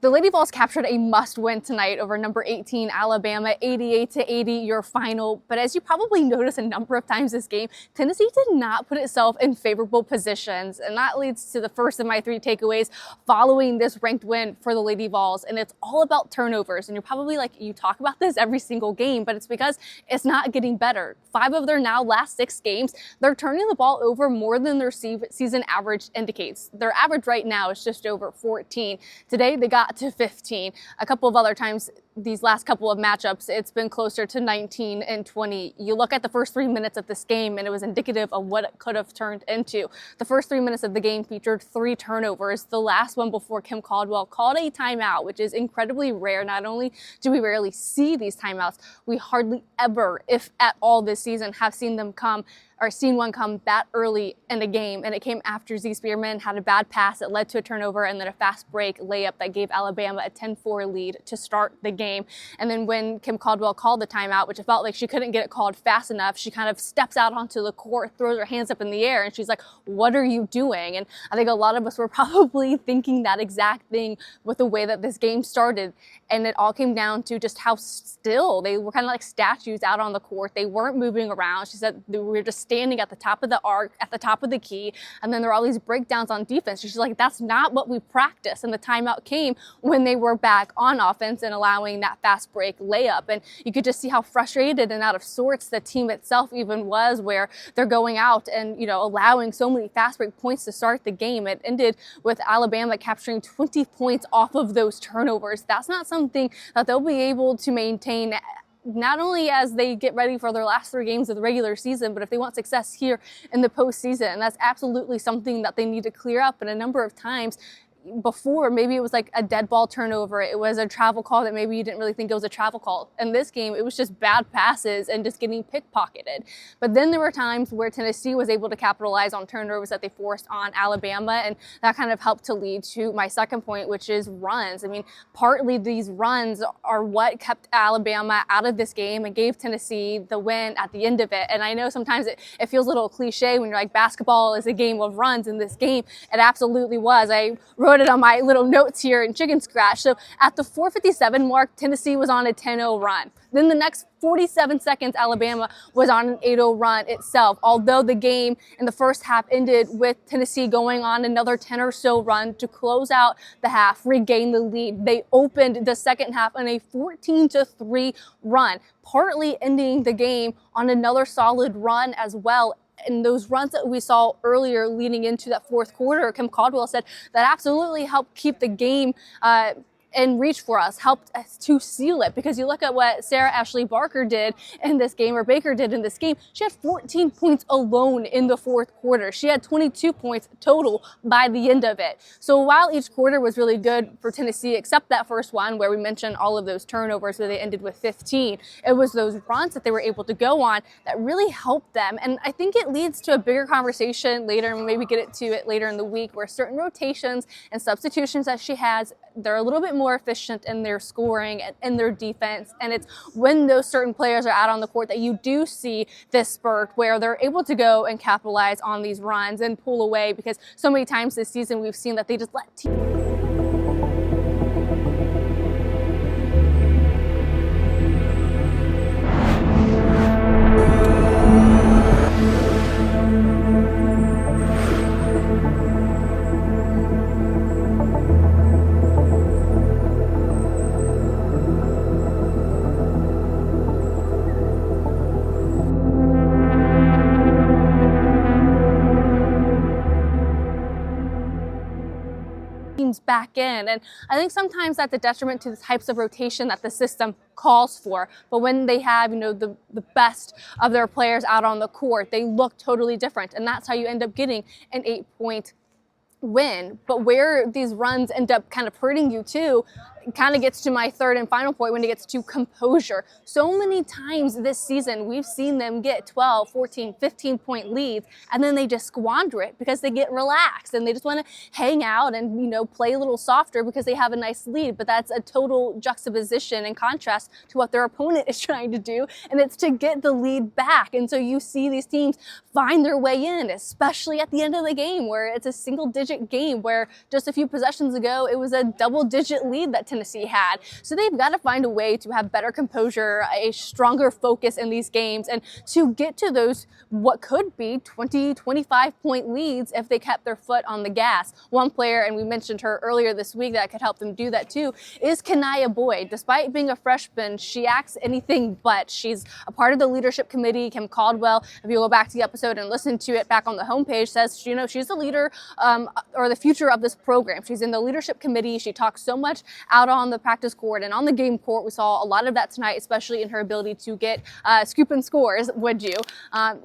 The Lady Vols captured a must-win tonight over number 18 Alabama, 88-80 your final. But as you probably noticed a number of times this game, Tennessee did not put itself in favorable positions. And that leads to the first of my three takeaways following this ranked win for the Lady Vols. And it's all about turnovers. And you're probably like, you talk about this every single game, but it's because it's not getting better. 5 of their now last 6 games, they're turning the ball over more than their season average indicates. Their average right now is just over 14. Today, they got to 15. A couple of other times these last couple of matchups, it's been closer to 19 and 20. You look at the first 3 minutes of this game and it was indicative of what it could have turned into. The first 3 minutes of the game featured 3 turnovers. The last one before Kim Caldwell called a timeout, which is incredibly rare. Not only do we rarely see these timeouts, we hardly ever, if at all this season, have seen them come or seen one come that early in the game. And it came after Z Spearman had a bad pass that led to a turnover and then a fast break layup that gave Alabama a 10-4 lead to start the game. And then when Kim Caldwell called the timeout, which it felt like she couldn't get it called fast enough, she kind of steps out onto the court, throws her hands up in the air, and she's like, "What are you doing?" And I think a lot of us were probably thinking that exact thing with the way that this game started. And it all came down to just how still they were, kind of like statues out on the court. They weren't moving around. She said we were just standing at the top of the arc, at the top of the key, and then there are all these breakdowns on defense. She's like, that's not what we practice. And the timeout came when they were back on offense and allowing that fast break layup. And you could just see how frustrated and out of sorts the team itself even was, where they're going out and, allowing so many fast break points to start the game. It ended with Alabama capturing 20 points off of those turnovers. That's not something that they'll be able to maintain, not only as they get ready for their last 3 games of the regular season, but if they want success here in the postseason. And that's absolutely something that they need to clear up. And a number of times before, maybe it was like a dead ball turnover, it was a travel call that maybe you didn't really think it was a travel call. In this game, it was just bad passes and just getting pickpocketed. But then there were times where Tennessee was able to capitalize on turnovers that they forced on Alabama, and that kind of helped to lead to my second point, which is runs. I mean, partly these runs are what kept Alabama out of this game and gave Tennessee the win at the end of it. And I know sometimes it feels a little cliche when you're like, basketball is a game of runs. In this game, it absolutely was. I wrote it on my little notes here in chicken scratch. So at the 4:57 mark, Tennessee was on a 10-0 run. Then the next 47 seconds, Alabama was on an 8-0 run itself. Although the game in the first half ended with Tennessee going on another 10 or so run to close out the half, regain the lead. They opened the second half on a 14-3 run, partly ending the game on another solid run as well. And those runs that we saw earlier leading into that fourth quarter, Kim Caldwell said that absolutely helped keep the game in reach for us, helped us to seal it. Because you look at what Sarah Ashley Barker did in this game, or Baker did in this game, she had 14 points alone in the fourth quarter. She had 22 points total by the end of it. So while each quarter was really good for Tennessee, except that first one where we mentioned all of those turnovers where they ended with 15, it was those runs that they were able to go on that really helped them. And I think it leads to a bigger conversation later, and maybe get to it later in the week, where certain rotations and substitutions that she has, they're a little bit more efficient in their scoring and in their defense. And it's when those certain players are out on the court that you do see this spurt where they're able to go and capitalize on these runs and pull away, because so many times this season we've seen that they just let teams back in. And I think sometimes that's a detriment to the types of rotation that the system calls for. But when they have, the best of their players out on the court, they look totally different. And that's how you end up getting an 8-point win. But where these runs end up kind of hurting you too it kind of gets to my third and final point when it gets to composure. So many times this season, we've seen them get 12, 14, 15-point leads, and then they just squander it because they get relaxed and they just want to hang out and, play a little softer because they have a nice lead. But that's a total juxtaposition and contrast to what their opponent is trying to do, and it's to get the lead back. And so you see these teams find their way in, especially at the end of the game where it's a single-digit game, where just a few possessions ago, it was a double-digit lead that Tennessee had. So they've got to find a way to have better composure, a stronger focus in these games, and to get to those what could be 20, 25-point leads if they kept their foot on the gas. One player, and we mentioned her earlier this week that could help them do that too, is ncaa Boyd. Despite being a freshman, she acts anything but. She's a part of the leadership committee. Kim Caldwell, if you go back to the episode and listen to it back on the homepage, says, she's the leader or the future of this program. She's in the leadership committee. She talks so much out on the practice court and on the game court. We saw a lot of that tonight, especially in her ability to get scooping scores, would you?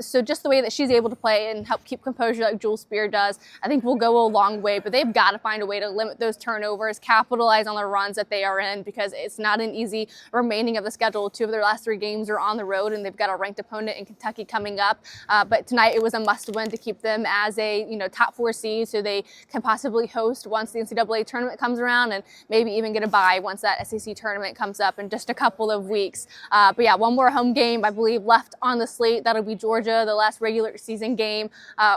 So just the way that she's able to play and help keep composure like Jewel Spear does, I think will go a long way. But they've got to find a way to limit those turnovers, capitalize on the runs that they are in, because it's not an easy remaining of the schedule. 2 of their last 3 games are on the road, and they've got a ranked opponent in Kentucky coming up. But tonight it was a must-win to keep them as a top 4 seed, so they can possibly host once the NCAA tournament comes around, and maybe even get a bye once that SEC tournament comes up in just a couple of weeks. But yeah, one more home game, I believe, left on the slate. That'll be Georgia, the last regular season game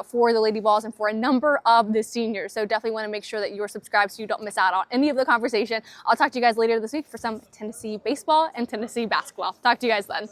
for the Lady Vols and for a number of the seniors. So definitely want to make sure that you're subscribed so you don't miss out on any of the conversation. I'll talk to you guys later this week for some Tennessee baseball and Tennessee basketball. Talk to you guys then.